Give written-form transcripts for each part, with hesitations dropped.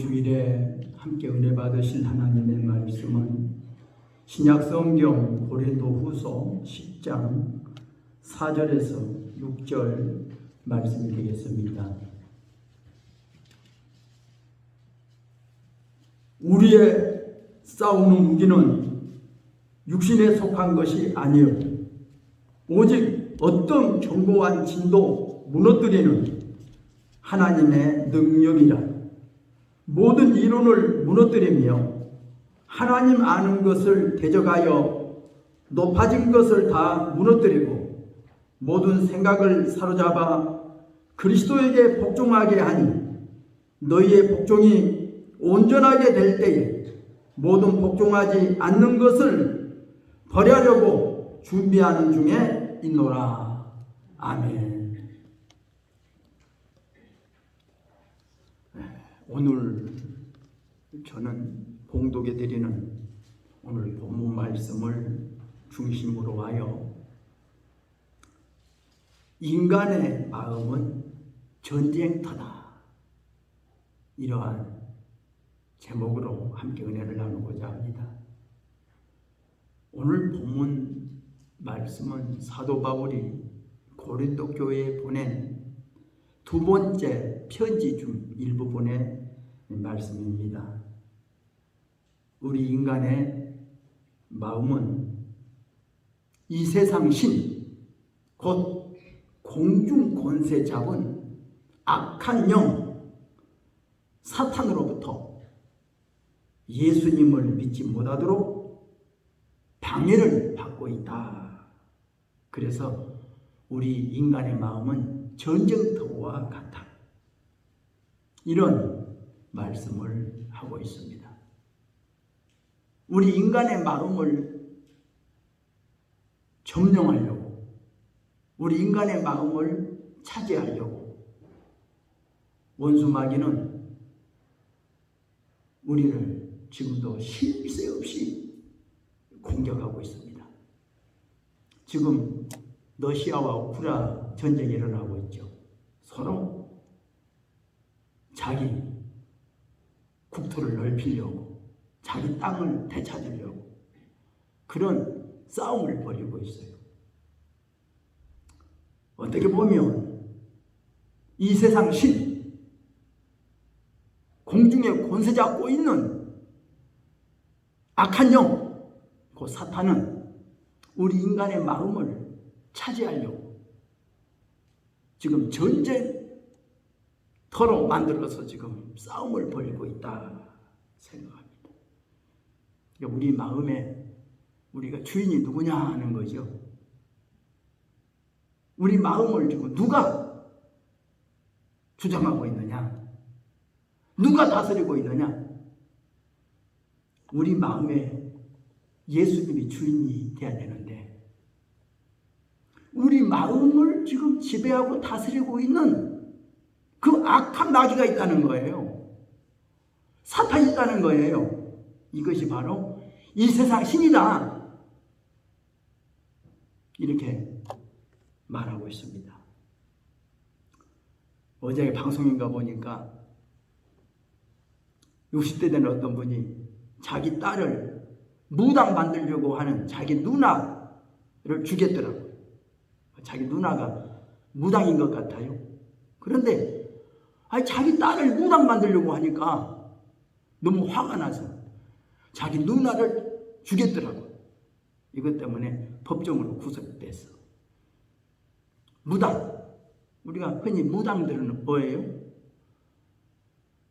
주일에 함께 은혜 받으실 하나님의 말씀은 신약성경 고린도후서 10장 4절에서 6절 말씀이 되겠습니다. 우리의 싸우는 무기는 육신에 속한 것이 아니요 오직 어떤 견고한 진도 무너뜨리는 하나님의 능력이라. 모든 이론을 무너뜨리며 하나님 아는 것을 대적하여 높아진 것을 다 무너뜨리고 모든 생각을 사로잡아 그리스도에게 복종하게 하니 너희의 복종이 온전하게 될 때에 모든 복종하지 않는 것을 버리려고 준비하는 중에 있노라. 아멘. 오늘 저는 봉독해 드리는 오늘 본문 말씀을 중심으로 하여 인간의 마음은 전쟁터다, 이러한 제목으로 함께 은혜를 나누고자 합니다. 오늘 본문 말씀은 사도 바울이 고린도 교회에 보낸 두 번째 편지 중 일부분의 말씀입니다. 우리 인간의 마음은 이 세상 신, 곧 공중 권세 잡은 악한 영 사탄으로부터 예수님을 믿지 못하도록 방해를 받고 있다. 그래서 우리 인간의 마음은 전쟁터와 같다, 이런 말씀을 하고 있습니다. 우리 인간의 마음을 점령하려고, 우리 인간의 마음을 차지하려고 원수 마귀는 우리를 지금도 쉴 새 없이 공격하고 있습니다. 지금 러시아와 우크라이나 전쟁이 일어나고 있죠. 서로 자기 국토를 넓히려고, 자기 땅을 되찾으려고 그런 싸움을 벌이고 있어요. 어떻게 보면 이 세상 신, 공중에 권세 잡고 있는 악한 영, 그 사탄은 우리 인간의 마음을 차지하려고 지금 전쟁터로 만들어서 지금 싸움을 벌이고 있다 생각합니다. 우리 마음에 우리가 주인이 누구냐 하는 거죠. 우리 마음을 지금 누가 주장하고 있느냐, 누가 다스리고 있느냐. 우리 마음에 예수님이 주인이 되어야 되는데 우리 마음을 지금 지배하고 다스리고 있는 그 악한 마귀가 있다는 거예요. 사탄이 있다는 거예요. 이것이 바로 이 세상 신이다, 이렇게 말하고 있습니다. 어제 방송인가 보니까 60대 된 어떤 분이 자기 딸을 무당 만들려고 하는 자기 누나를 죽였더라고요. 자기 누나가 무당인 것 같아요. 그런데 자기 딸을 무당 만들려고 하니까 너무 화가 나서 자기 누나를 죽였더라고요. 이것 때문에 법정으로 구속됐어. 무당, 우리가 흔히 무당들은 뭐예요?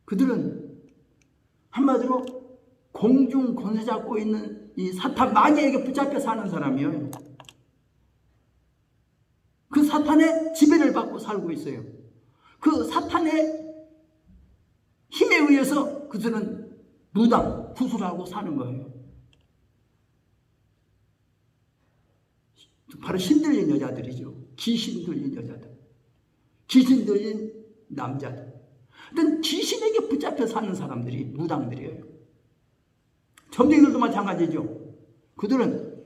그들은 한마디로 공중 권세 잡고 있는 이 사탄 마귀에게 붙잡혀 사는 사람이에요. 그 사탄의 지배를 받고 살고 있어요. 그 사탄의 힘에 의해서 그들은 무당, 구술하고 사는 거예요. 바로 힘 들린 여자들이죠. 귀신 들린 여자들, 귀신 들린 남자들. 어떤 귀신에게 붙잡혀 사는 사람들이 무당들이에요. 점쟁이들도 마찬가지죠. 그들은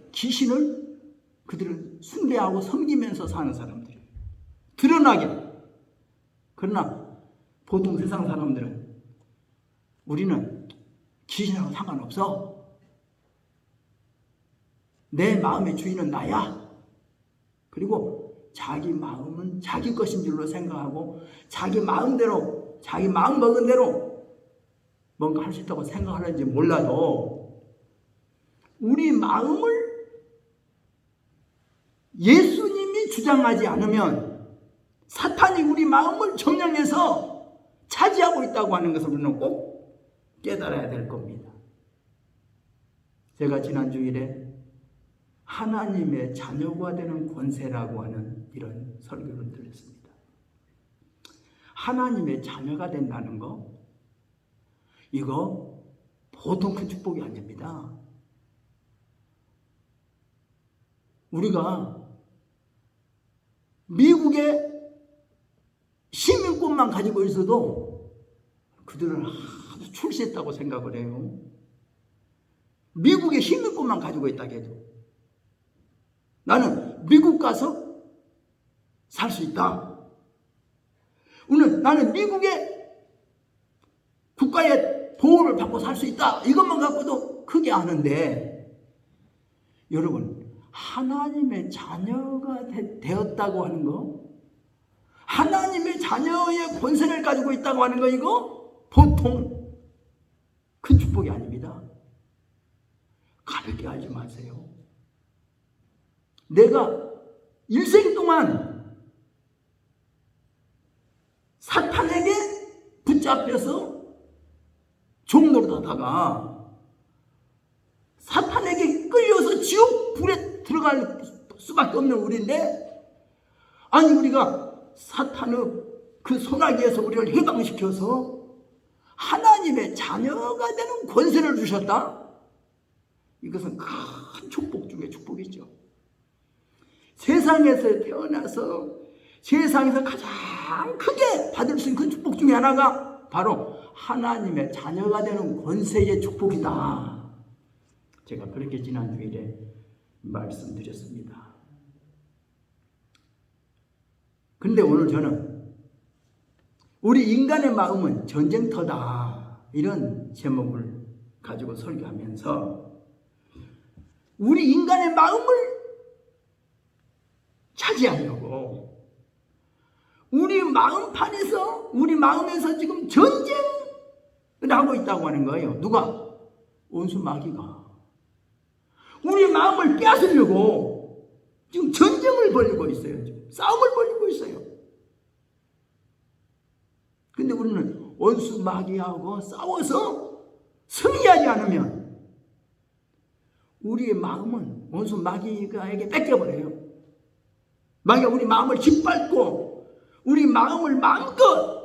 그들은 숭배하고 섬기면서 사는 사람들이에요. 드러나게. 그러나 보통 세상 사람들은 우리는 귀신하고 상관없어. 내 마음의 주인은 나야. 그리고 자기 마음은 자기 것인 줄로 생각하고 자기 마음대로, 자기 마음 먹은 대로 뭔가 할 수 있다고 생각하는지 몰라도 우리 마음을 예수님이 주장하지 않으면 사탄이 우리 마음을 점령해서 차지하고 있다고 하는 것을 우리는 꼭 깨달아야 될 겁니다. 제가 지난 주일에 하나님의 자녀가 되는 권세라고 하는 이런 설교를 들었습니다. 하나님의 자녀가 된다는 거, 이거 보통 큰 축복이 아닙니다. 우리가 미국의 시민권만 가지고 있어도 그들은 아주 출세했다고 생각을 해요. 미국의 시민권만 가지고 있다고 해도 나는 미국 가서 살 수 있다. 오늘 나는 미국의 국가의 보호를 받고 살 수 있다. 이것만 갖고도 크게 아는데, 여러분, 하나님의 자녀가 되었다고 하는 거, 하나님의 자녀의 권세를 가지고 있다고 하는 거, 이거 보통 큰 축복이 아닙니다. 가볍게 하지 마세요. 내가 일생 동안 사탄에게 붙잡혀서 종노릇하다가 사탄에게 끌려서 지옥 불에 들어갈 수밖에 없는 우리인데, 아니 우리가 사탄의 그 소나기에서 우리를 해방시켜서 하나님의 자녀가 되는 권세를 주셨다? 이것은 큰 축복 중에 축복이죠. 세상에서 태어나서 세상에서 가장 크게 받을 수 있는 큰 축복 중에 하나가 바로 하나님의 자녀가 되는 권세의 축복이다. 제가 그렇게 지난 주일에 말씀드렸습니다. 그런데 오늘 저는 우리 인간의 마음은 전쟁터다, 이런 제목을 가지고 설교하면서 우리 인간의 마음을 차지하려고 우리 마음판에서, 우리 마음에서 지금 전쟁을 하고 있다고 하는 거예요. 누가? 원수 마귀가 우리 마음을 빼앗으려고 지금 전쟁을 벌이고 있어요. 지금 싸움을 벌이고 있어요. 근데 우리는 원수 마귀하고 싸워서 승리하지 않으면 우리의 마음은 원수 마귀가에게 뺏겨버려요. 마귀가 우리 마음을 짓밟고 우리 마음을 마음껏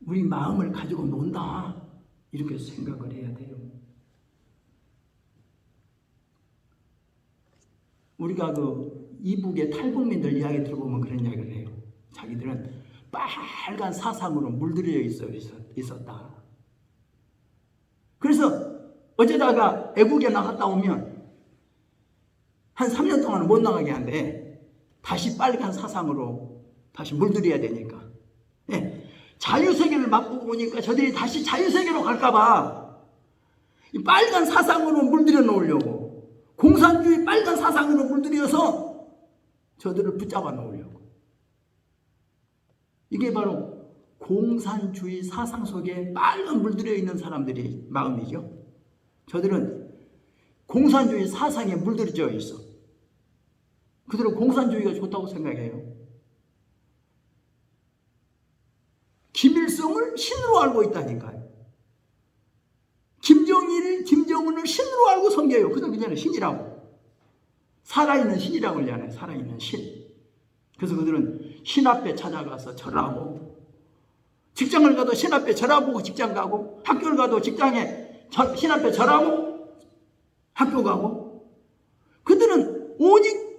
우리 마음을 가지고 논다, 이렇게 생각을 해야 돼요. 우리가 그 이북의 탈북민들 이야기 들어보면 그런 이야기를 해요. 자기들은 빨간 사상으로 물들여 있었다. 그래서 어쩌다가 애국에 나갔다 오면 한 3년 동안 못 나가게 한대. 다시 빨간 사상으로 다시 물들여야 되니까. 예. 자유세계를 맛보고 오니까 저들이 다시 자유세계로 갈까봐 이 빨간 사상으로 물들여 놓으려고, 공산주의 빨간 사상으로 물들여서 저들을 붙잡아 놓으려고. 이게 바로 공산주의 사상 속에 빨간 물들여 있는 사람들의 마음이죠. 저들은 공산주의 사상에 물들여 있어. 그들은 공산주의가 좋다고 생각해요. 김일성을 신으로 알고 있다니까요. 김정은을 신으로 알고 섬겨요. 그들 그냥 신이라고. 살아있는 신이라고 그러잖아요. 살아있는 신. 그래서 그들은 신 앞에 찾아가서 절하고, 직장을 가도 신 앞에 절하고 직장 가고, 학교를 가도 직장에 신 앞에 절하고 학교 가고. 그들은 오직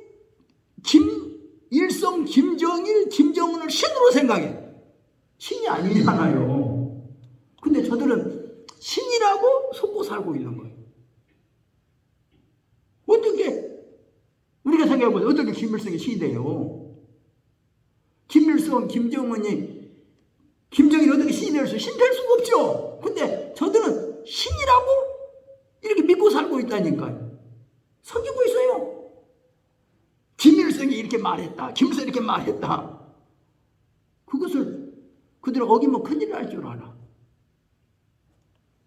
김일성, 김정일, 김정은을 신으로 생각해. 신이 아니잖아요. 근데 저들은 신이라고 속고 살고 있는 거예요. 어떻게, 우리가 생각해보세요. 어떻게 김일성이 신이 돼요? 김일성, 김정은이, 김정일이 어떻게 신이 될 수가 없죠. 근데 저들은 신이라고 이렇게 믿고 살고 있다니까요. 섬기고 있어요. 김일성이 이렇게 말했다. 김일성이 이렇게 말했다. 그것을 그들은 어기면 큰일 날 줄 알아.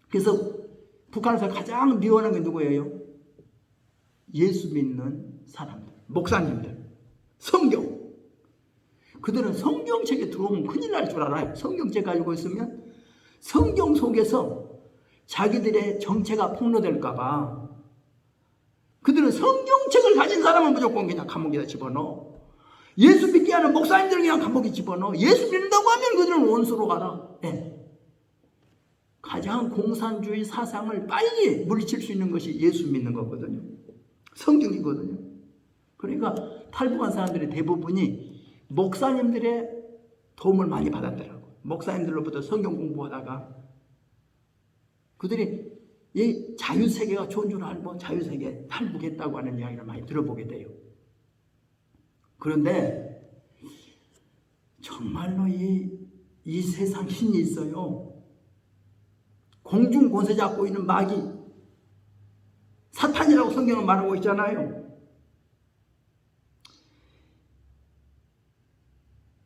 그래서 북한에서 가장 미워하는 게 누구예요? 예수 믿는 사람들, 목사님들, 성경. 그들은 성경책에 들어오면 큰일 날 줄 알아요. 성경책 가지고 있으면 성경 속에서 자기들의 정체가 폭로될까 봐 그들은 성경책을 가진 사람은 무조건 그냥 감옥에다 집어넣어. 예수 믿게 하는 목사님들은 그냥 감옥에 집어넣어. 예수 믿는다고 하면 그들은 원수로 가라. 네. 가장 공산주의 사상을 빨리 물리칠 수 있는 것이 예수 믿는 거거든요. 성경이거든요. 그러니까 탈북한 사람들의 대부분이 목사님들의 도움을 많이 받았더라고요. 목사님들로부터 성경 공부하다가 그들이 이 자유세계가 좋은 줄 알고 자유세계 탈북했다고 하는 이야기를 많이 들어보게 돼요. 그런데 정말로 이 세상 신이 있어요. 공중 권세 잡고 있는 마귀, 사탄이라고 성경은 말하고 있잖아요.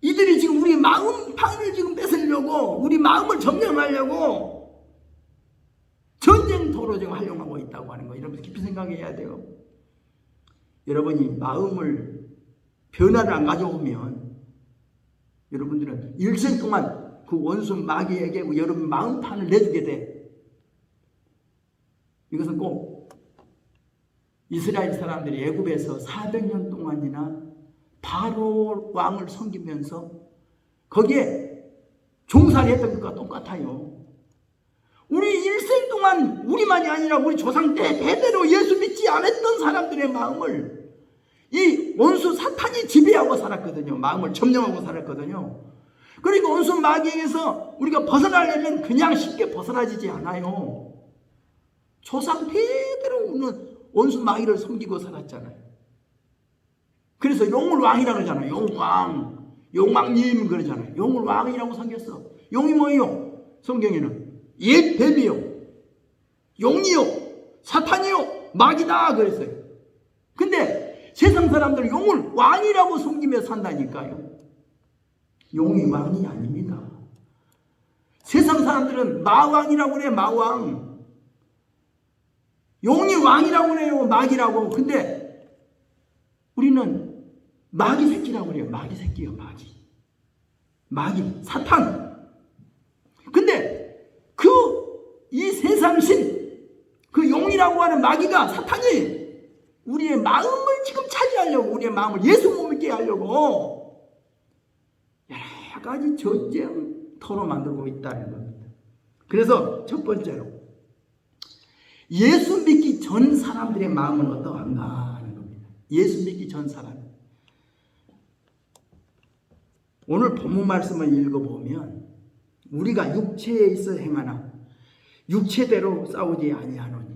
이들이 지금 우리 마음판을 지금 뺏으려고, 우리 마음을 점령하려고 전쟁터로 지금 활용하고 있다고 하는 거. 여러분 깊이 생각해야 돼요. 여러분이 마음을 변화를 안 가져오면 여러분들은 일생 동안 그 원수 마귀에게 여러분 마음판을 내주게 돼. 이것은 꼭 이스라엘 사람들이 애굽에서 400년 동안이나 바로 왕을 섬기면서 거기에 종살이했던 것과 똑같아요. 우리 일생 동안 우리만이 아니라 우리 조상 대대로 예수 믿지 않았던 사람들의 마음을 이 원수 사탄이 지배하고 살았거든요. 마음을 점령하고 살았거든요. 그러니까 원수 마귀에게서 우리가 벗어나려면 그냥 쉽게 벗어나지지 않아요. 조상 대대로 오는 원수 마귀를 섬기고 살았잖아요. 그래서 용을 왕이라고 그러잖아요. 용왕, 용왕님 그러잖아요. 용을 왕이라고 섬겼어. 용이 뭐예요? 성경에는 옛 뱀이요, 용이요, 사탄이요, 마귀다 그랬어요. 근데 세상 사람들은 용을 왕이라고 섬기며 산다니까요. 용이 왕이 아닙니다. 세상 사람들은 마왕이라고 그래. 마왕. 용이 왕이라고 그래요. 마귀라고. 근데 우리는 마귀 새끼라고 그래요. 마귀 새끼요. 마귀 사탄. 근데 이 세상 신, 그 용이라고 하는 마귀가, 사탄이 우리의 마음을 지금 차지하려고, 우리의 마음을 예수 못 믿게 하려고 여러 가지 전쟁터로 만들고 있다는 겁니다. 그래서 첫 번째로 예수 믿기 전 사람들의 마음은 어떠한가 하는 겁니다. 예수 믿기 전 사람. 오늘 본문 말씀을 읽어보면 우리가 육체에 있어 행하나 육체대로 싸우지 아니하노니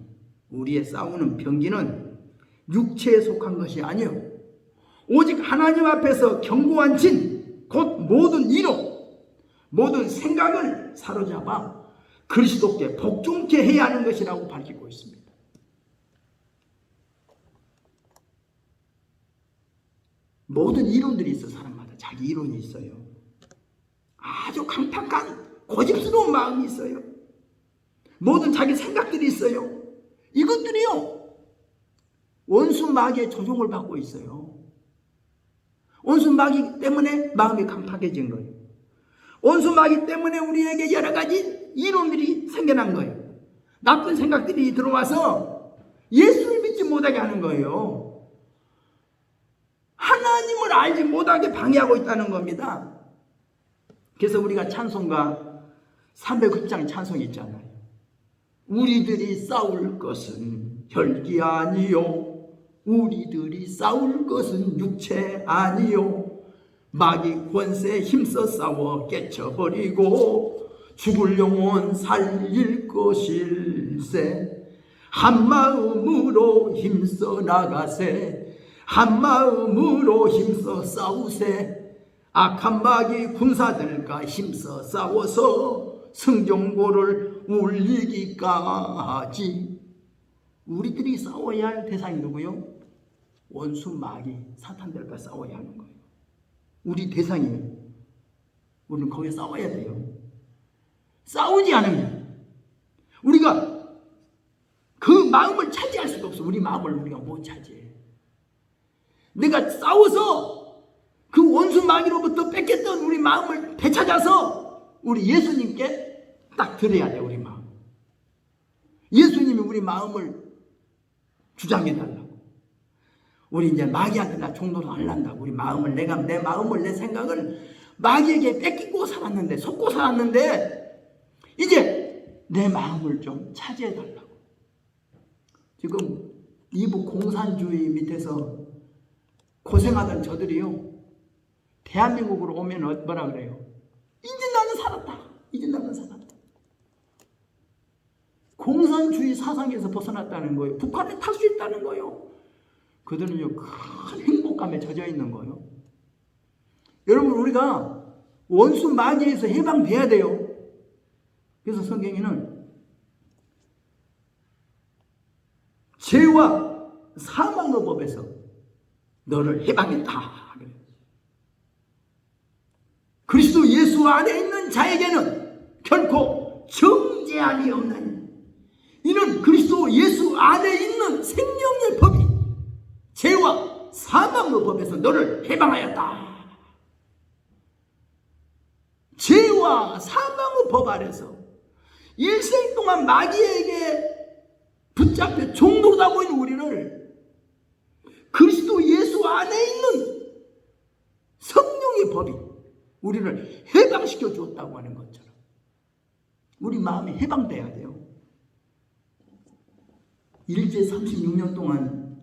우리의 싸우는 병기는 육체에 속한 것이 아니요 오직 하나님 앞에서 견고한 진, 곧 모든 이로 모든 생각을 사로잡아 그리스도께 복종케 해야 하는 것이라고 밝히고 있습니다. 모든 이론들이 있어. 사람마다 자기 이론이 있어요. 아주 강팍한 고집스러운 마음이 있어요. 모든 자기 생각들이 있어요. 이것들이요 원수 마귀의 조종을 받고 있어요. 원수 마귀 때문에 마음이 강팍해진 거예요. 원수 마귀 때문에 우리에게 여러 가지 이론들이 생겨난 거예요. 나쁜 생각들이 들어와서 예수를 믿지 못하게 하는 거예요. 하나님을 알지 못하게 방해하고 있다는 겁니다. 그래서 우리가 찬송가 309장 찬송이 있잖아요. 우리들이 싸울 것은 혈기 아니요 우리들이 싸울 것은 육체 아니요 마귀 권세 힘써 싸워 깨쳐버리고 죽을 영혼 살릴 것일세 한마음으로 힘써 나가세 한마음으로 힘써 싸우세 악한 마귀 군사들과 힘써 싸워서 성경고를 울리기까지. 우리들이 싸워야 할 대상이 누구요? 원수 마귀 사탄들과 싸워야 하는 거예요. 우리 대상이에요. 우리는 거기에 싸워야 돼요. 싸우지 않으면 우리가 그 마음을 차지할 수가 없어. 우리 마음을 우리가 못 차지해. 내가 싸워서 그 원수 마귀로부터 뺏겼던 우리 마음을 되찾아서 우리 예수님께 딱 드려야 돼. 우리 마음. 예수님이 우리 마음을 주장해 달라고. 우리 이제 마귀한테 나 종노릇 안 한다고. 우리 마음을 내 마음을 내 생각을 마귀에게 뺏기고 살았는데, 속고 살았는데 이제 내 마음을 좀 차지해 달라고. 지금 이북 공산주의 밑에서 고생하던 저들이요, 대한민국으로 오면 뭐라 그래요? 이제 나는 살았다. 이제 나는 살았다. 공산주의 사상에서 벗어났다는 거예요. 북한에 탈 수 있다는 거예요. 그들은요, 큰 행복감에 젖어 있는 거예요. 여러분, 우리가 원수 마귀에서 해방돼야 돼요. 그래서 성경에는 죄와 사망의 법에서 너를 해방했다. 그리스도 예수 안에 있는 자에게는 결코 정죄함이 없나니 이는 그리스도 예수 안에 있는 생명의 법이 죄와 사망의 법에서 너를 해방하였다. 죄와 사망의 법 아래서 일생 동안 마귀에게 붙잡혀 종노릇하고 있는 우리를 그리스도 예수 안에 있는 성령의 법이 우리를 해방시켜 주었다고 하는 것처럼 우리 마음이 해방돼야 돼요. 일제 36년 동안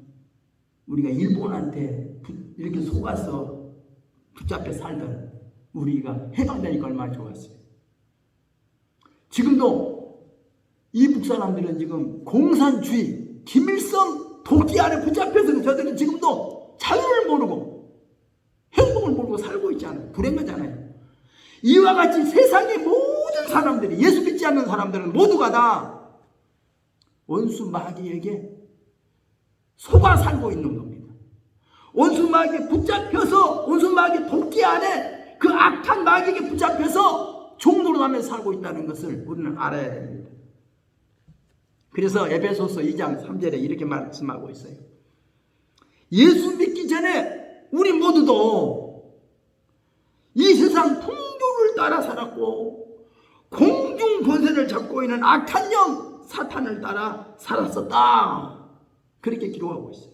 우리가 일본한테 이렇게 속아서 붙잡혀 살던 우리가 해방되니까 얼마나 좋았어요. 지금도 이북 사람들은 지금 공산주의, 김일성 도끼 안에 붙잡혀서 저들은 지금도 자유를 모르고 행복을 모르고 살고 있지 않아요. 불행하잖아요. 이와 같이 세상의 모든 사람들이, 예수 믿지 않는 사람들은 모두가 다 원수 마귀에게 속아 살고 있는 겁니다. 원수 마귀에 붙잡혀서, 원수 마귀 도끼 안에 그 악한 마귀에게 붙잡혀서 종노릇하면서 살고 있다는 것을 우리는 알아야 됩니다. 그래서 에베소서 2장 3절에 이렇게 말씀하고 있어요. 예수 믿기 전에 우리 모두도 이 세상 풍조를 따라 살았고 공중 권세를 잡고 있는 악한 영 사탄을 따라 살았었다. 그렇게 기록하고 있어요.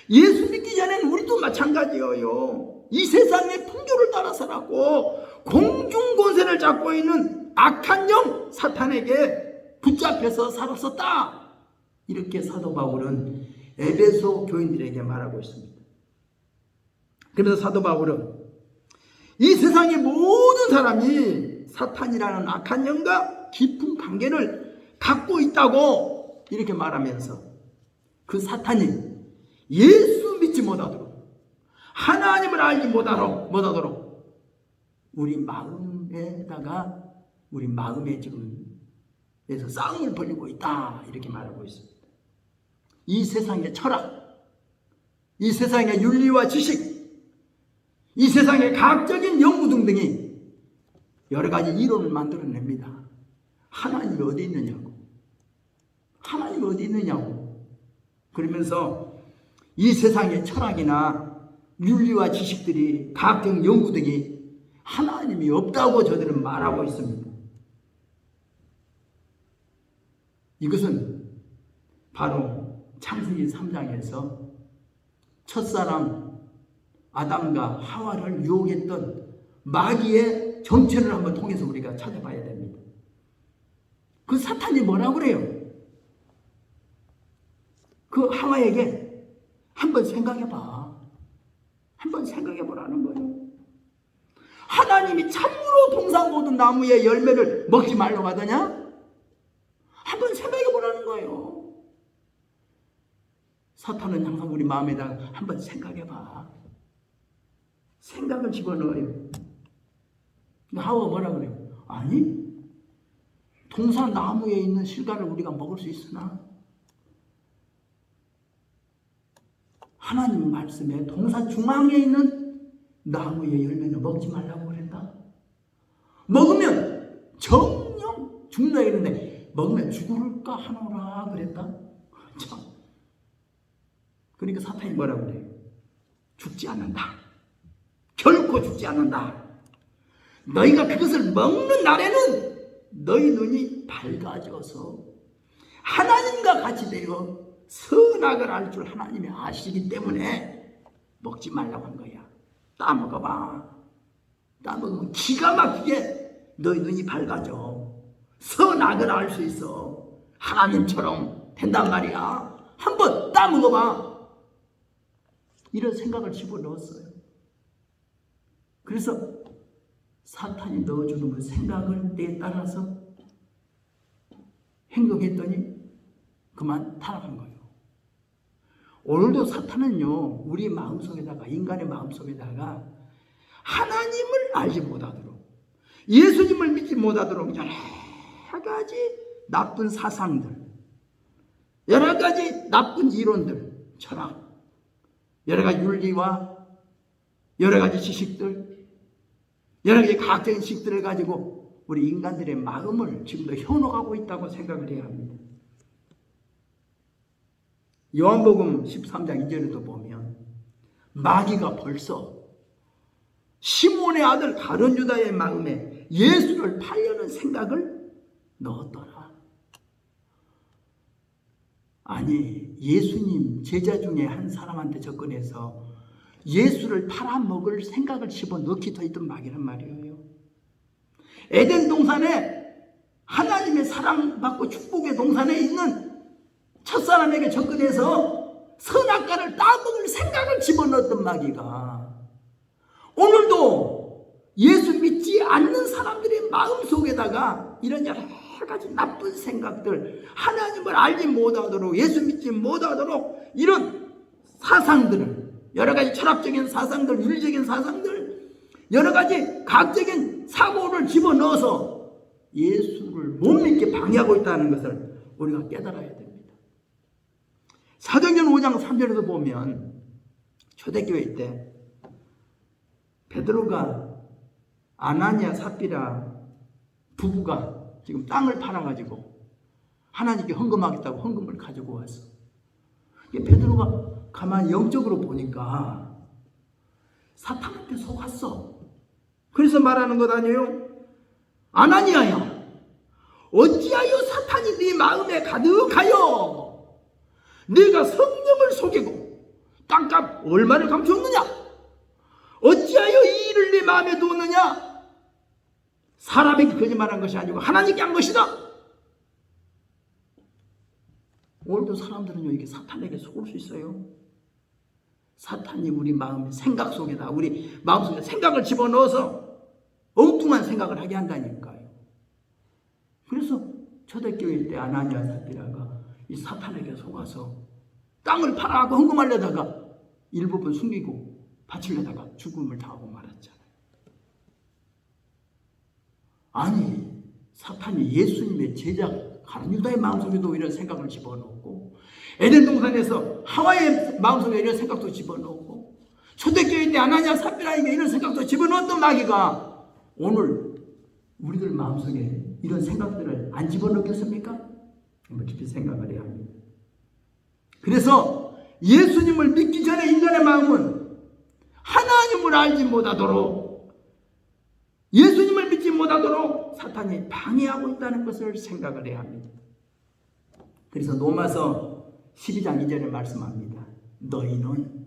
예수 믿기 전에는 우리도 마찬가지예요. 이 세상의 풍조를 따라 살았고 공중 권세를 잡고 있는 악한 영 사탄에게 붙잡혀서 살았었다. 이렇게 사도 바울은 에베소 교인들에게 말하고 있습니다. 그래서 사도 바울은 이 세상의 모든 사람이 사탄이라는 악한 영과 깊은 관계를 갖고 있다고 이렇게 말하면서 그 사탄이 예수 믿지 못하도록, 하나님을 알지 못하도록 우리 마음에다가, 우리 마음에 지금 그래서 싸움을 벌이고 있다. 이렇게 말하고 있습니다. 이 세상의 철학, 이 세상의 윤리와 지식, 이 세상의 과학적인 연구 등등이 여러 가지 이론을 만들어냅니다. 하나님이 어디 있느냐고. 하나님이 어디 있느냐고. 그러면서 이 세상의 철학이나 윤리와 지식들이, 과학적 연구 등이 하나님이 없다고 저들은 말하고 있습니다. 이것은 바로 창세기 3장에서 첫사람 아담과 하와를 유혹했던 마귀의 정체를 한번 통해서 우리가 찾아봐야 됩니다. 그 사탄이 뭐라고 그래요? 그 하와에게 한번 생각해봐. 한번 생각해보라는 거예요. 하나님이 참으로 동산모든 나무의 열매를 먹지 말라고 하더냐? 한번 생각해보라는 거예요. 사탄은 항상 우리 마음에다가 한번 생각해봐. 생각을 집어넣어요. 하와가 뭐라 그래요? 아니, 동산 나무에 있는 실과를 우리가 먹을 수 있으나 하나님 말씀에 동산 중앙에 있는 나무의 열매는 먹지 말라고 그랬다. 먹으면 정령 죽는다 했는데 먹으면 죽을까 하노라 그랬다. 참. 그러니까 사탄이 뭐라 그래요? 죽지 않는다. 결코 죽지 않는다. 너희가 그것을 먹는 날에는 너희 눈이 밝아져서 하나님과 같이 되어 선악을 알 줄 하나님이 아시기 때문에 먹지 말라고 한 거야. 따먹어봐. 따먹으면 기가 막히게 너희 눈이 밝아져. 선악을 알 수 있어. 하나님처럼 된단 말이야. 한번 따먹어봐. 이런 생각을 집어넣었어요. 그래서 사탄이 넣어주는 그 생각을 때에 따라서 행동했더니 그만 타락한 거예요. 오늘도 사탄은요, 우리 마음속에다가, 인간의 마음속에다가 하나님을 알지 못하도록, 예수님을 믿지 못하도록 여러 가지 나쁜 사상들, 여러 가지 나쁜 이론들, 철학, 여러 가지 윤리와 여러 가지 지식들, 여러 가지 과학적인 지식들을 가지고 우리 인간들의 마음을 지금도 현혹하고 있다고 생각을 해야 합니다. 요한복음 13장 2절에도 보면 마귀가 벌써 시몬의 아들 가룟 유다의 마음에 예수를 팔려는 생각을 넣었더라. 아니, 예수님 제자 중에 한 사람한테 접근해서 예수를 팔아먹을 생각을 집어넣기도 했던 마귀란 말이에요. 에덴 동산에 하나님의 사랑받고 축복의 동산에 있는 첫사람에게 접근해서 선악과를 따먹을 생각을 집어넣었던 마귀가 오늘도 예수 믿지 않는 사람들의 마음속에다가 이런 여러 가지 나쁜 생각들, 하나님을 알지 못하도록, 예수 믿지 못하도록 이런 사상들을, 여러 가지 철학적인 사상들, 윤리적인 사상들, 여러 가지 과학적인 사고를 집어넣어서 예수를 못 믿게 방해하고 있다는 것을 우리가 깨달아야 됩니다. 사도행전 5장 3절에도 보면 초대교회 때 베드로가 아나니아 삽비라 부부가 지금 땅을 팔아가지고 하나님께 헌금하겠다고 헌금을 가지고 왔어. 베드로가 가만히 영적으로 보니까 사탄한테 속았어. 그래서 말하는 것 아니에요? 아나니아야, 어찌하여 사탄이 네 마음에 가득하여 네가 성령을 속이고 땅값 얼마를 감추었느냐? 어찌하여 이 일을 네 마음에 두었느냐? 사람에게 거짓말한 것이 아니고 하나님께 한 것이다. 오늘도 사람들은요, 이게 사탄에게 속을 수 있어요. 사탄이 우리 마음의 생각 속에다, 우리 마음속에 생각을 집어넣어서 엉뚱한 생각을 하게 한다니까요. 그래서 초대교회 때 아나니아 삽비라가 이 사탄에게 속아서 땅을 팔아가고 헌금하려다가 일부분 숨기고 바치려다가 죽음을 당하고 말았잖아요. 아니, 사탄이 예수님의 제자 가룟 유다의 마음속에도 이런 생각을 집어넣고, 에덴 동산에서 하와의 마음속에 이런 생각도 집어넣고, 초대교회 때 아나니아 삽비라에게 이런 생각도 집어넣었던 마귀가 오늘 우리들 마음속에 이런 생각들을 안 집어넣겠습니까? 한번 깊이 생각을 해야 합니다. 그래서 예수님을 믿기 전에 인간의 마음은 하나님을 알지 못하도록, 예수님을 믿지 못하도록 사탄이 방해하고 있다는 것을 생각을 해야 합니다. 그래서 로마서 12장 2절에 말씀합니다. 너희는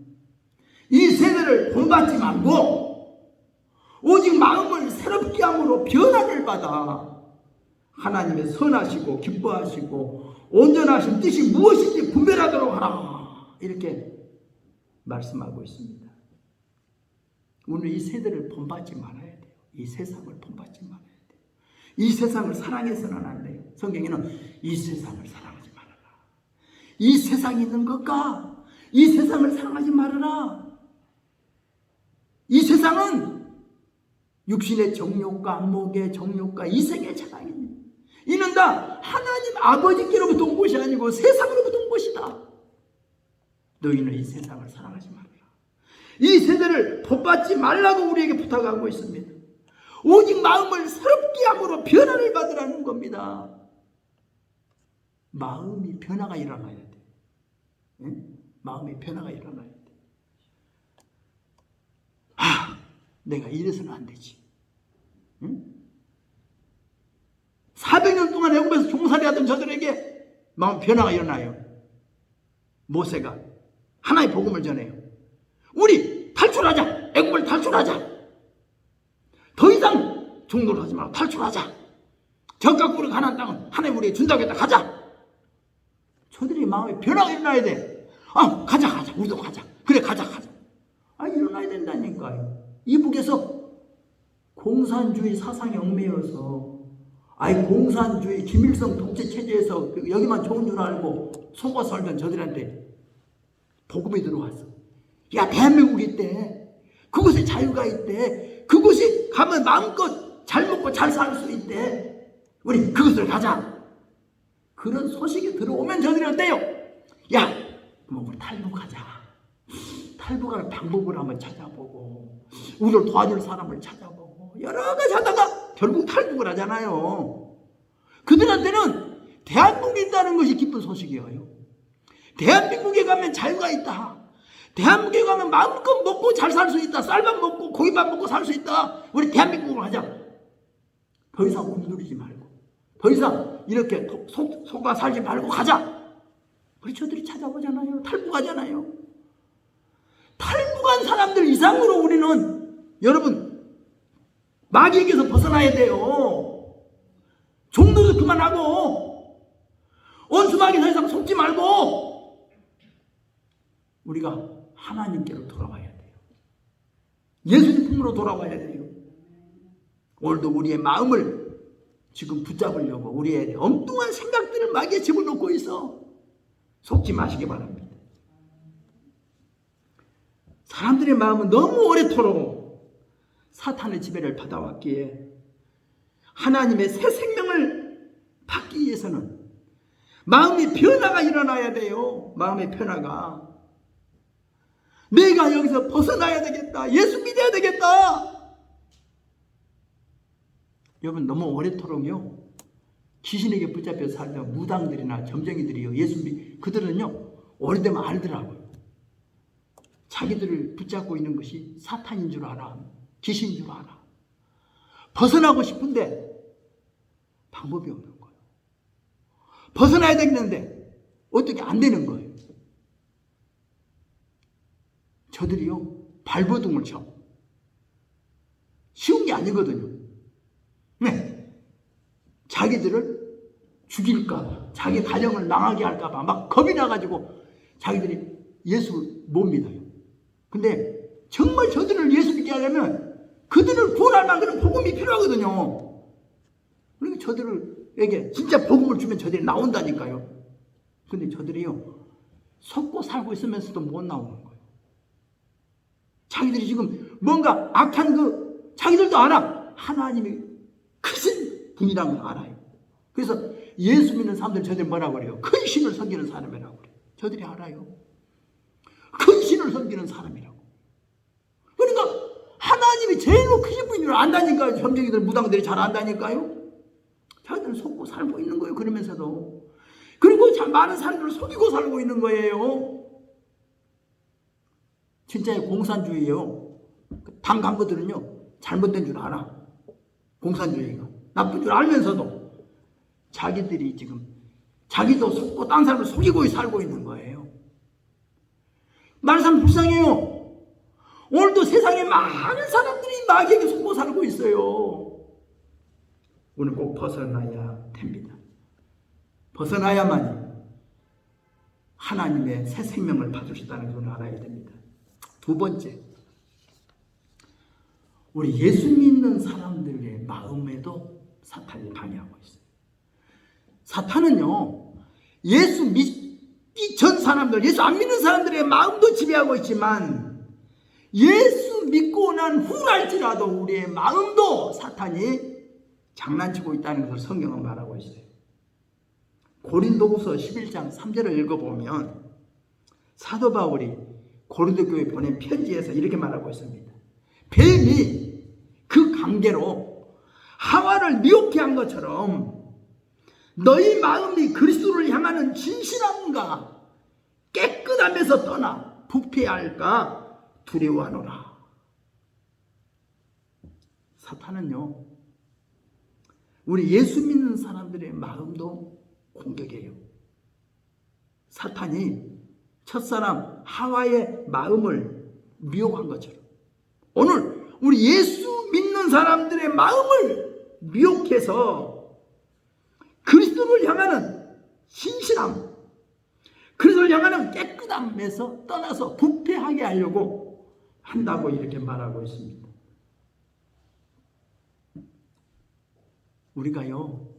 이 세대를 본받지 말고 오직 마음을 새롭게 함으로 변화를 받아 하나님의 선하시고 기뻐하시고 온전하신 뜻이 무엇인지 분별하도록 하라. 이렇게 말씀하고 있습니다. 우리는 이 세대를 본받지 말아야 돼요. 이 세상을 본받지 말아야 돼요. 이 세상을 사랑해서는 안 돼요. 성경에는 이 세상을 사랑하지 말아라. 이 세상에 있는 것과 이 세상을 사랑하지 말아라. 이 세상은 육신의 정욕과 안목의 정욕과 이생의 자랑입니다. 이는 다 하나님 아버지께로부터 온 것이 아니고 세상으로부터 온 것이다. 너희는 이 세상을 사랑하지 말라. 이 세대를 본받지 말라고 우리에게 부탁하고 있습니다. 오직 마음을 새롭게 함으로 변화를 받으라는 겁니다. 마음이 변화가 일어나야 돼. 응? 마음의 변화가 일어나야 돼. 내가 이래서는 안 되지. 응? 400년 동안 애굽에서 종살이 하던 저들에게 마음 변화가 일어나요. 모세가 하나의 복음을 전해요. 우리 탈출하자. 애굽을 탈출하자. 더 이상 종노릇 하지 말고 탈출하자. 적각으로 가나안 땅은 하나님 우리에게 준다고 했다. 가자. 저들이 마음에 변화가 일어나야 돼. 가자. 우리도 가자. 그래, 가자. 일어나야 된다니까요. 이북에서 공산주의 사상에 얽매여서 공산주의 김일성 독재 체제에서 여기만 좋은 줄 알고 속아 살던 저들한테 복음이 들어왔어. 야, 대한민국이 있대. 그곳에 자유가 있대. 그곳에 가면 마음껏 잘 먹고 잘 살 수 있대. 우리 그곳을 가자. 그런 소식이 들어오면 저들이 어때요? 야, 우리 탈북하자. 탈북하는 방법을 한번 찾아보고 우리를 도와줄 사람을 찾아보고 여러 가지 하다가 결국 탈북을 하잖아요. 그들한테는 대한민국이 있다는 것이 기쁜 소식이에요. 대한민국에 가면 자유가 있다. 대한민국에 가면 마음껏 먹고 잘 살 수 있다. 쌀밥 먹고 고기밥 먹고 살 수 있다. 우리 대한민국으로 하자. 더 이상 굶주리지 말고 더 이상 이렇게 속아 살지 말고 가자. 우리 저들이 찾아보잖아요. 탈북하잖아요. 탈북한 사람들 이상으로 우리는 여러분 마귀에게서 벗어나야 돼요. 종노릇 그만하고 원수마귀 더 이상 속지 말고 우리가 하나님께로 돌아와야 돼요. 예수님 품으로 돌아와야 돼요. 오늘도 우리의 마음을 지금 붙잡으려고 우리의 엉뚱한 생각들을 마귀에 집어넣고 있어. 속지 마시기 바랍니다. 사람들의 마음은 너무 오래도록 사탄의 지배를 받아왔기에 하나님의 새 생명을 받기 위해서는 마음의 변화가 일어나야 돼요. 마음의 변화가. 내가 여기서 벗어나야 되겠다. 예수 믿어야 되겠다. 여러분 너무 오래도록요 귀신에게 붙잡혀 살던 무당들이나 점쟁이들이요 그들은요 오래되면 알더라고요. 자기들을 붙잡고 있는 것이 사탄인 줄 알아. 귀신인 줄 알아. 벗어나고 싶은데 방법이 없는 거예요. 벗어나야 되는데 어떻게 안 되는 거예요. 저들이요 발버둥을 쳐. 쉬운 게 아니거든요. 네. 자기들을 죽일까 봐, 자기 가정을 망하게 할까 봐 막 겁이 나가지고 자기들이 예수를 못 믿어요. 근데 정말 저들을 예수 믿게 하려면 그들을 구원할 만큼 복음이 필요하거든요. 그러니까 저들에게 진짜 복음을 주면 저들이 나온다니까요. 근데 저들이요 속고 살고 있으면서도 못 나오는 거예요. 자기들이 지금 뭔가 악한 자기들도 알아. 하나님이 크신 분이라는 걸 알아요. 그래서 예수 믿는 사람들 저들이 뭐라고 그래요? 큰 신을 섬기는 사람이라고 그래요. 저들이 알아요. 큰 신을 섬기는 사람이라고. 그러니까 하나님이 제일로 크신 분인 줄 안다니까요. 점쟁이들 무당들이 잘 안다니까요. 자기들은 속고 살고 있는 거예요. 그러면서도. 그리고 참 많은 사람들을 속이고 살고 있는 거예요. 진짜의 공산주의예요. 당 간부들은요 잘못된 줄 알아. 공산주의가 나쁜 줄 알면서도 자기들이 지금 자기도 속고 딴 사람을 속이고 살고 있는 거예요. 말씀 불쌍해요. 오늘도 세상에 많은 사람들이 마귀에게 속고 살고 있어요. 오늘 꼭 벗어나야 됩니다. 벗어나야만 하나님의 새 생명을 받으셨다는 걸 알아야 됩니다. 두 번째, 우리 예수 믿는 사람들의 마음에도 사탄이 방해하고 있어요. 사탄은요 예수 믿기 전 사람들, 예수 안 믿는 사람들의 마음도 지배하고 있지만 예수 믿고 난 후랄지라도 우리의 마음도 사탄이 장난치고 있다는 것을 성경은 말하고 있어요. 고린도후서 11장 3절을 읽어보면 사도 바울이 고린도 교회에 보낸 편지에서 이렇게 말하고 있습니다. 뱀이 그 관계로 하와를 미혹해 한 것처럼 너희 마음이 그리스도를 향하는 진실함과 깨끗함에서 떠나 부패할까 두려워하노라. 사탄은요, 우리 예수 믿는 사람들의 마음도 공격해요. 사탄이 첫사람 하와의 마음을 미혹한 것처럼 오늘 우리 예수 믿는 사람들의 마음을 미혹해서 그리스도를 향하는 신실함, 그리스도를 향하는 깨끗함에서 떠나서 부패하게 하려고 한다고 이렇게 말하고 있습니다. 우리가요,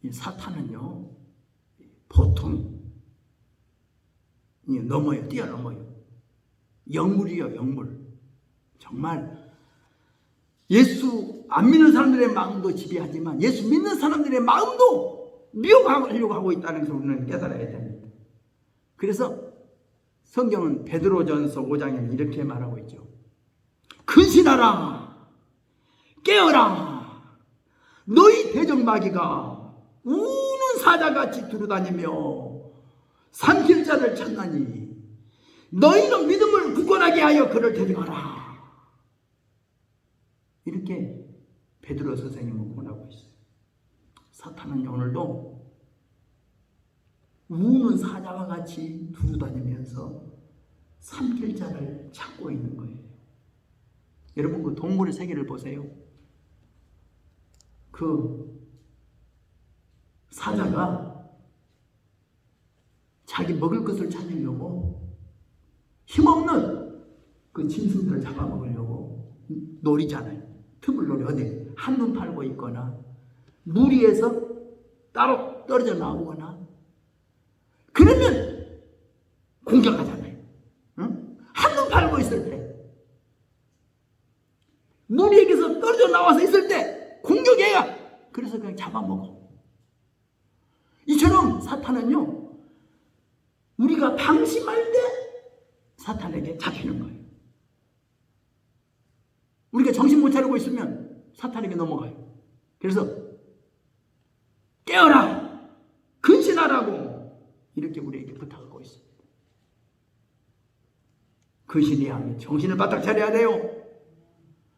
이 사탄은요, 보통 넘어요, 뛰어넘어요. 영물이요, 영물. 정말 예수 안 믿는 사람들의 마음도 지배하지만 예수 믿는 사람들의 마음도 미혹하려고 하고 있다는 것을 우리는 깨달아야 됩니다. 그래서 성경은 베드로전서 5장에 이렇게 말하고 있죠. 근신하라, 깨어라, 너희 대적마귀가 우는 사자같이 두루다니며 삼킬 자를 찾나니 너희는 믿음을 굳건하게 하여 그를 데려가라. 이렇게 베드로 선생님은 권하고 있어요. 사탄은 오늘도 우는 사자와 같이 두루다니면서 삼킬 자를 찾고 있는 거예요. 여러분, 그 동물의 세계를 보세요. 그 사자가 자기 먹을 것을 찾으려고 힘없는 그 짐승들을 잡아먹으려고 노리잖아요. 틈을 노려. 어디 한눈 팔고 있거나 무리에서 따로 떨어져 나오거나 그러면 공격하잖아요. 응? 한눈 팔고 있을 때, 무리에게서 떨어져 나와서 있을 때 공격해야. 그래서 그냥 잡아먹어. 이처럼 사탄은요, 우리가 방심할 때 사탄에게 잡히는 거예요. 우리가 정신 못 차리고 있으면 사탄에게 넘어가요. 그래서 깨어라, 근신하라고 이렇게 우리에게 부탁하고 있습니다. 근신해야 합니다. 정신을 바짝 차려야 돼요.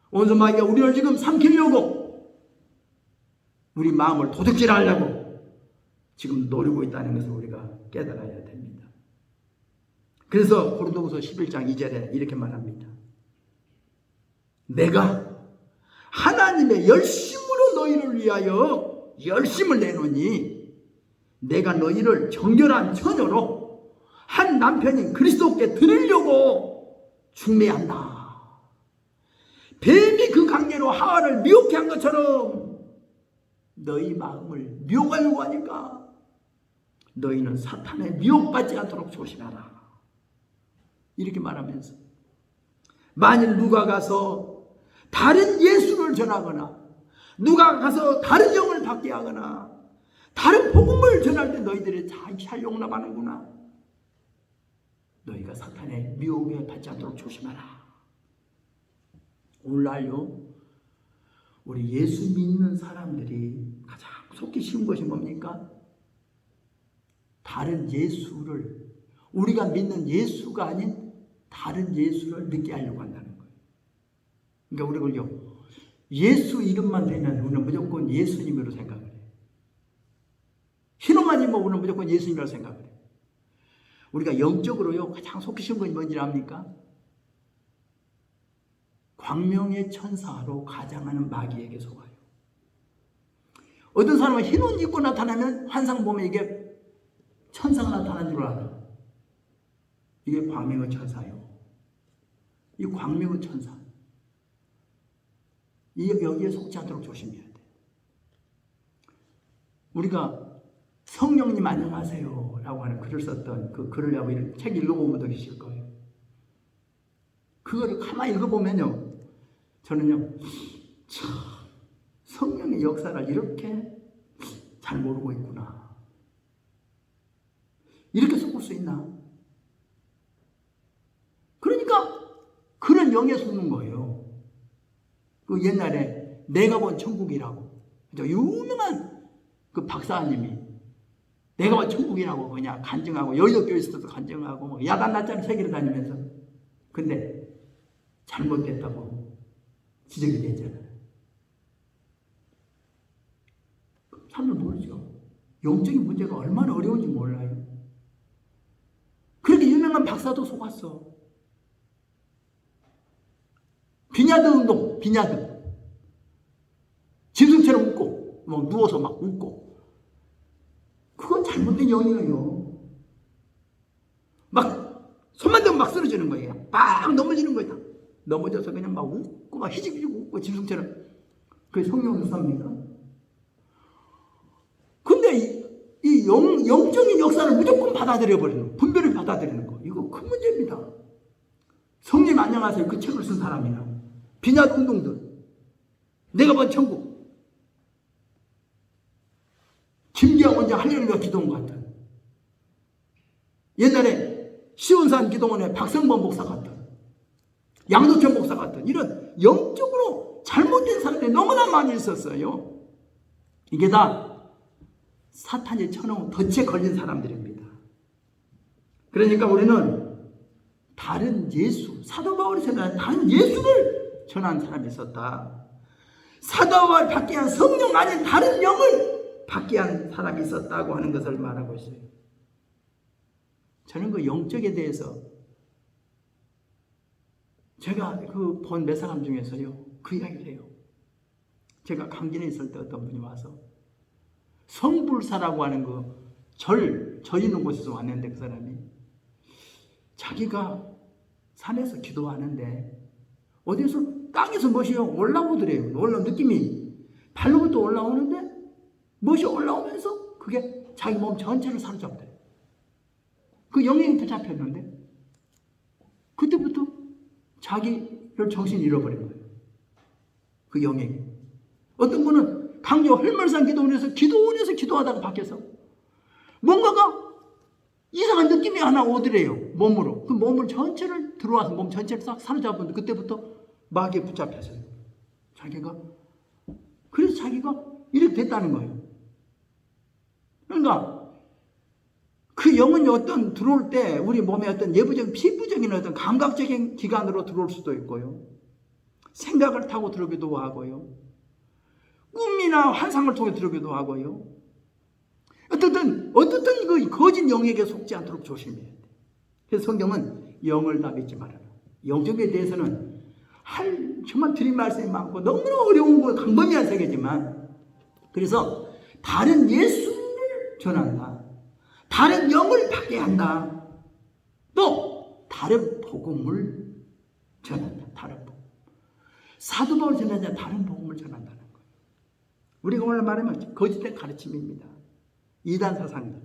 원수마귀가 우리를 지금 삼키려고, 우리 마음을 도둑질하려고 지금 노리고 있다는 것을 우리가 깨달아야 됩니다. 그래서 고린도후서 11장 2절에 이렇게 말합니다. 내가 하나님의 열심으로 너희를 위하여 열심을 내노니 내가 너희를 정결한 처녀로 한 남편인 그리스도께 드리려고 중매한다. 뱀이 그 관계로 하와를 미혹해 한 것처럼 너희 마음을 미혹하려고 하니까 너희는 사탄에 미혹받지 않도록 조심하라. 이렇게 말하면서 만일 누가 가서 다른 예수를 전하거나 누가 가서 다른 영을 받게 하거나 다른 복음을 전할 때 너희들이 잘 용납하는구나. 너희가 사탄의 미혹에 받지 않도록 조심하라. 오늘날요, 우리 예수 믿는 사람들이 가장 속기 쉬운 것이 뭡니까? 다른 예수를, 우리가 믿는 예수가 아닌 다른 예수를 믿게 하려고 한다는 거예요. 그러니까 우리가요, 예수 이름만 되면 우리는 무조건 예수님으로 생각을 해요. 신호만 입으면 우리는 무조건 예수님이라고 생각을 해요. 우리가 영적으로요, 가장 속기 쉬운 것이 뭔지 압니까? 광명의 천사로 가장하는 마귀에게 속아요. 어떤 사람은 흰 옷 입고 나타나면 환상 보면 이게 천사가 나타난 줄 알아. 이게 광명의 천사예요. 이 광명의 천사. 여기에 속지 않도록 조심해야 돼. 우리가 성령님 안녕하세요 라고 하는 글을 썼던 그 글을 책 읽어보면 더 계실 거예요. 그거를 가만히 읽어보면요, 저는요, 참 성령의 역사를 이렇게 잘 모르고 있구나. 이렇게 속을 수 있나? 그러니까 그런 영에 속는 거예요. 그 옛날에 내가 본 천국이라고 유명한 그 박사님이 내가 본 천국이라고 그냥 간증하고, 여의도 교회에서도 간증하고 뭐 야단 낮잠 세계를 다니면서, 근데 잘못됐다고 지적이 됐잖아요. 사람들 모르죠. 영적인 문제가 얼마나 어려운지 몰라요. 그렇게 유명한 박사도 속았어. 비냐드 운동, 비냐드. 짐승처럼 웃고, 뭐 누워서 막 웃고. 그건 잘못된 영이에요. 막 손만 대면 막 쓰러지는 거예요. 막 넘어지는 거예요. 넘어져서 그냥 막 웃고 막 희직희직 웃고 짐승처럼. 그게 성령 역사입니까? 근데 이 영적인 역사를 무조건 받아들여버리는, 분별을 받아들이는 거, 이거 큰 문제입니다. 성님 안녕하세요, 그 책을 쓴 사람이나 비냐드 운동들, 내가 본 천국, 김기영 원장 할렐루야 기도원 같은, 옛날에 시온산 기도원의 박성범 목사 같은, 양도천 목사 같은, 이런 영적으로 잘못된 사람들이 너무나 많이 있었어요. 이게 다 사탄이 쳐놓은 덫에 걸린 사람들입니다. 그러니까 우리는 다른 예수, 사도 바울이 전한 다른 예수를 전한 사람이 있었다. 사도 바울이 받게 한 성령 아닌 다른 영을 받게 한 사람이 있었다고 하는 것을 말하고 있어요. 저는 그 영적에 대해서 제가 그 본 몇 사람 중에서요, 그 이야기를 해요. 제가 강진에 있을 때 어떤 분이 와서 성불사라고 하는 그 절 있는 곳에서 왔는데, 그 사람이 자기가 산에서 기도하는데 어디서 땅에서 멋이 올라오더래요. 올라온 느낌이 발로부터 올라오는데 멋이 올라오면서 그게 자기 몸 전체를 사로잡더래요. 그 영향이 붙잡혔는데 그때부터 자기를 정신이 잃어버린 거예요. 그 영향이. 어떤 분은 강조 헐물산 기도원에서 기도하다가 밖에서 뭔가가 이상한 느낌이 하나 오더래요. 몸으로. 그 몸을 전체를 들어와서 몸 전체를 싹 사로잡았는데 그때부터 마귀에 붙잡혔어요. 그래서 자기가 이렇게 됐다는 거예요. 그러니까 그 영은 어떤 들어올 때 우리 몸에 어떤 내부적인 피부적인 어떤 감각적인 기관으로 들어올 수도 있고요. 생각을 타고 들어오기도 하고요. 꿈이나 환상을 통해 들어오기도 하고요. 어떻든 그 거짓 영에게 속지 않도록 조심해야 돼. 그래서 성경은 영을 다 믿지 말아라. 영적에 대해서는 정말 드린 말씀이 많고 너무나 어려운 거 강범위한 세계지만, 그래서 다른 예수를 전한다. 다른 영을 받게 한다. 또 다른 복음을 전한다. 다른 복음. 사도 바울이 전하자 다른 복음을 전한다는 거예요. 우리가 오늘 말하면 거짓된 가르침입니다. 이단 사상들.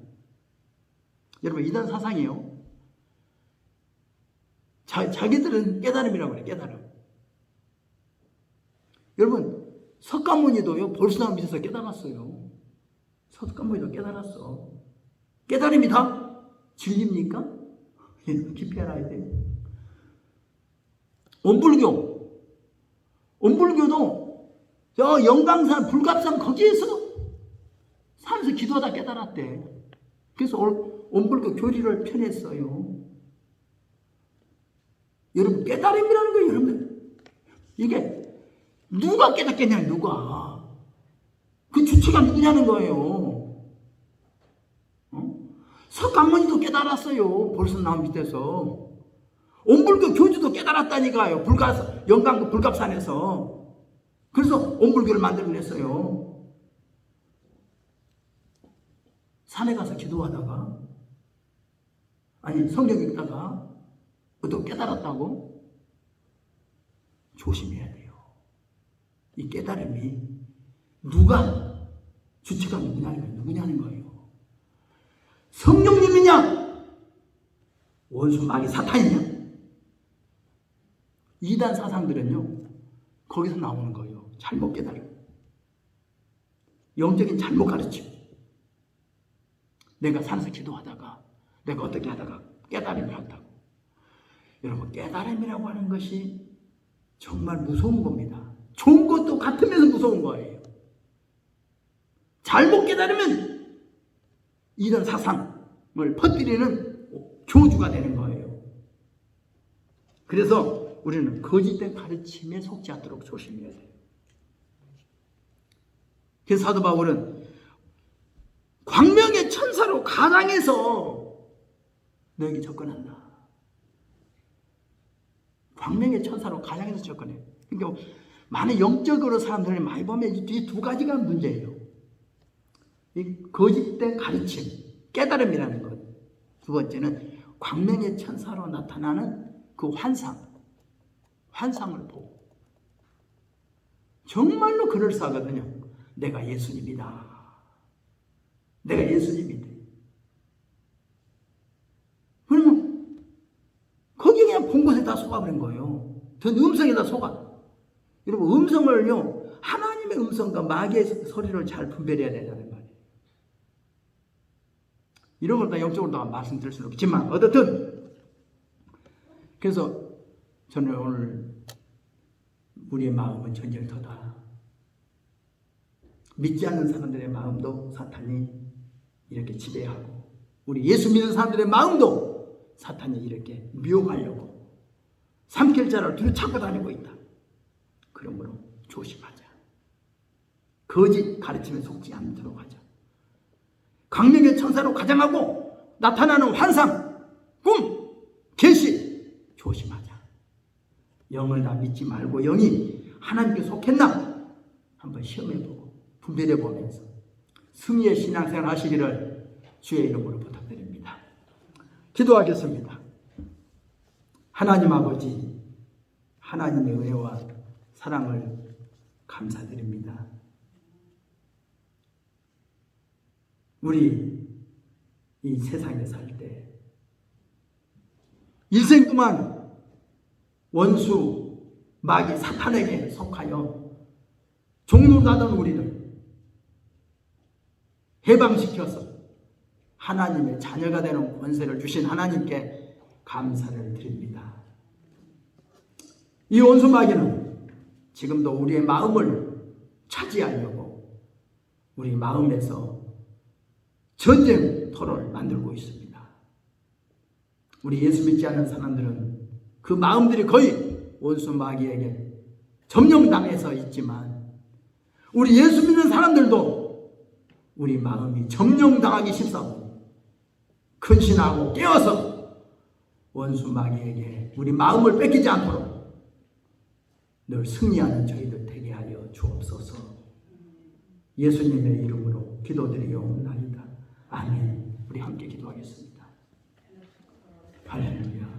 여러분, 이단 사상이요, 자기들은 깨달음이라고 해요. 깨달음. 여러분, 석가모니도요, 볼수나무 밑에서 깨달았어요. 석가모니도 깨달았어. 깨달음이 다 진리입니까? 깊이 알아야 돼요. 원불교도 저 영광산, 불갑산 거기에서 산에서 기도하다 깨달았대. 그래서 원불교 교리를 펴냈어요. 여러분, 깨달음이라는 거예요. 여러분, 이게 누가 깨닫겠냐, 누가. 그 주체가 누구냐는 거예요. 석가모니도 깨달았어요. 볼수나무 밑에서. 원불교 교주도 깨달았다니까요. 영광 불갑산에서. 그래서 원불교를 만들어냈어요. 산에 가서 기도하다가, 아니 성경 읽다가 또 깨달았다고? 조심해야 돼요. 이 깨달음이 주체가 누구냐는 거예요. 성령님이냐? 원수 마귀 사탄이냐? 이단 사상들은요, 거기서 나오는 거예요. 잘못 깨달음. 영적인 잘못 가르침. 내가 산에서 기도하다가, 내가 어떻게 하다가 깨달음이 왔다고. 여러분, 깨달음이라고 하는 것이 정말 무서운 겁니다. 좋은 것도 같으면서 무서운 거예요. 잘못 깨달으면 이런 사상을 퍼뜨리는 교주가 되는 거예요. 그래서 우리는 거짓된 가르침에 속지 않도록 조심해야 돼요. 그래서 사도 바울은 광명의 천사로 가장해서 너에게 접근한다. 광명의 천사로 가장해서 접근해. 그러니까 많은 영적으로 사람들을 많이 보면 이 두 가지가 문제예요. 이 거짓된 가르침, 깨달음이라는 것. 두 번째는 광명의 천사로 나타나는 그 환상을 보고. 정말로 그럴싸하거든요. 내가 예수님이다. 내가 예수님이다. 그러면 거기에 그냥 본 곳에 다 속아버린 거예요. 전 음성에 다 속아. 여러분, 음성을요, 하나님의 음성과 마귀의 소리를 잘 분별해야 된다는 말이에요. 이런 걸 다 영적으로 다 말씀드릴 수는 없지만, 어떻든, 그래서 저는 오늘 우리의 마음은 전쟁터다. 믿지 않는 사람들의 마음도 사탄이 이렇게 지배하고, 우리 예수 믿는 사람들의 마음도 사탄이 이렇게 미혹하려고 삼킬 자를 뒤로 찾고 다니고 있다. 그러므로 조심하자. 거짓 가르침에 속지 않도록 하자. 광명의 천사로 가장하고 나타나는 환상, 꿈, 계시 조심하자. 영을 다 믿지 말고 영이 하나님께 속했나 한번 시험해보고 분별해보면서 승리의 신앙생활 하시기를 주의 이름으로 부탁드립니다. 기도하겠습니다. 하나님 아버지, 하나님의 은혜와 사랑을 감사드립니다. 우리 이 세상에 살 때 일생 동안 원수, 마귀, 사탄에게 속하여 종노릇하던 우리를 해방시켜서 하나님의 자녀가 되는 권세를 주신 하나님께 감사를 드립니다. 이 원수 마귀는 지금도 우리의 마음을 차지하려고 우리 마음에서 전쟁터를 만들고 있습니다. 우리 예수 믿지 않는 사람들은 그 마음들이 거의 원수 마귀에게 점령당해서 있지만, 우리 예수 믿는 사람들도 우리 마음이 점령당하기 쉽사오니 근신하고 깨어서 원수 마귀에게 우리 마음을 뺏기지 않도록 늘 승리하는 저희들 되게 하여 주옵소서. 예수님의 이름으로 기도드리옵나이다. 아멘. 우리 함께 기도하겠습니다. 할렐루야.